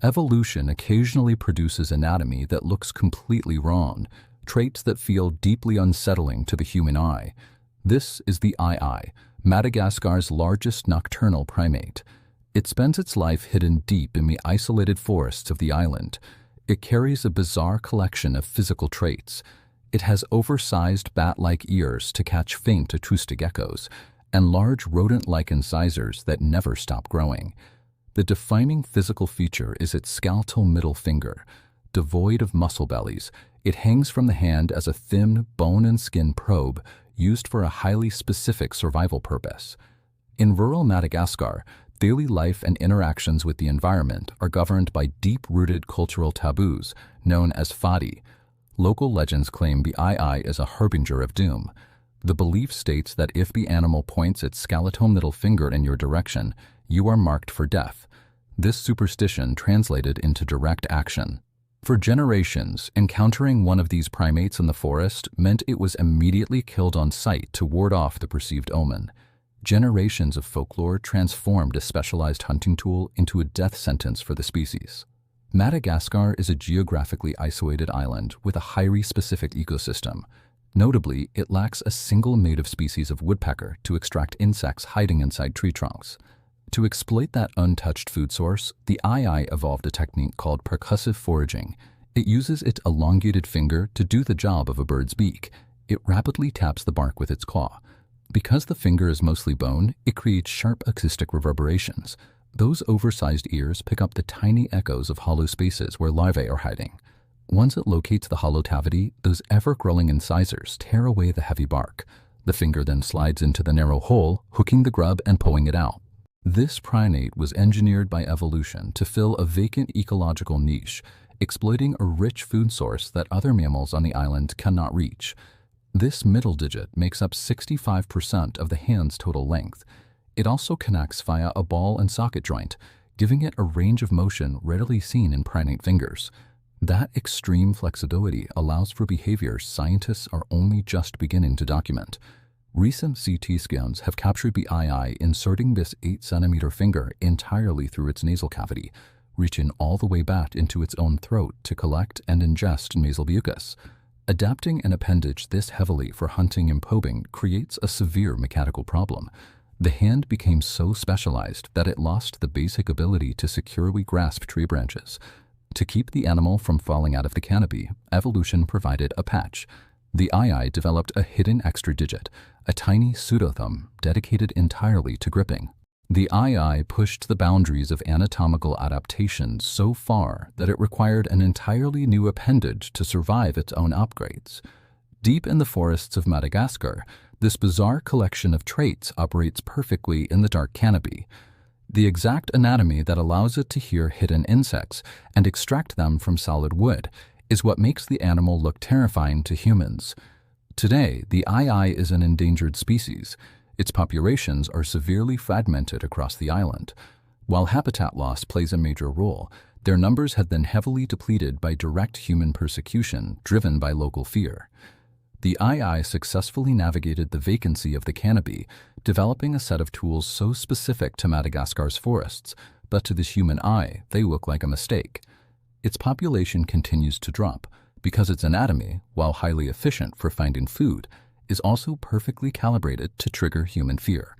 Evolution occasionally produces anatomy that looks completely wrong, traits that feel deeply unsettling to the human eye. This is the ii, Madagascar's largest nocturnal primate. It spends its life hidden deep in the isolated forests of the island. It carries a bizarre collection of physical traits. It has oversized bat-like ears to catch faint acoustic echoes, and large rodent-like incisors that never stop growing. The defining physical feature is its skeletal middle finger. Devoid of muscle bellies, it hangs from the hand as a thin bone and skin probe used for a highly specific survival purpose. In rural Madagascar, daily life and interactions with the environment are governed by deep-rooted cultural taboos known as fadi. Local legends claim the ii is a harbinger of doom. The belief states that if the animal points its skeletal middle finger in your direction, you are marked for death. This superstition translated into direct action. For generations, encountering one of these primates in the forest meant it was immediately killed on sight to ward off the perceived omen. Generations of folklore transformed a specialized hunting tool into a death sentence for the species. Madagascar is a geographically isolated island with a highly specific ecosystem. Notably, it lacks a single native species of woodpecker to extract insects hiding inside tree trunks. To exploit that untouched food source, the ii evolved a technique called percussive foraging. It uses its elongated finger to do the job of a bird's beak. It rapidly taps the bark with its claw. Because the finger is mostly bone, it creates sharp acoustic reverberations. Those oversized ears pick up the tiny echoes of hollow spaces where larvae are hiding. Once it locates the hollow cavity, those ever-growing incisors tear away the heavy bark. The finger then slides into the narrow hole, hooking the grub and pulling it out. This primate was engineered by evolution to fill a vacant ecological niche, exploiting a rich food source that other mammals on the island cannot reach. This middle digit makes up 65% of the hand's total length. It also connects via a ball and socket joint, giving it a range of motion rarely seen in primate fingers. That extreme flexibility allows for behaviors scientists are only just beginning to document. Recent CT scans have captured the ii inserting this 8-centimeter finger entirely through its nasal cavity, reaching all the way back into its own throat to collect and ingest nasal mucus. Adapting an appendage this heavily for hunting and probing creates a severe mechanical problem. The hand became so specialized that it lost the basic ability to securely grasp tree branches. To keep the animal from falling out of the canopy, evolution provided a patch. The ii developed a hidden extra digit, a tiny pseudothumb dedicated entirely to gripping. The ii pushed the boundaries of anatomical adaptation so far that it required an entirely new appendage to survive its own upgrades. Deep in the forests of Madagascar, this bizarre collection of traits operates perfectly in the dark canopy. The exact anatomy that allows it to hear hidden insects and extract them from solid wood is what makes the animal look terrifying to humans. Today, the ii is an endangered species. Its populations are severely fragmented across the island. While habitat loss plays a major role, their numbers have been heavily depleted by direct human persecution driven by local fear. The ii successfully navigated the vacancy of the canopy, developing a set of tools so specific to Madagascar's forests, but to the human eye, they look like a mistake. Its population continues to drop because its anatomy, while highly efficient for finding food, is also perfectly calibrated to trigger human fear.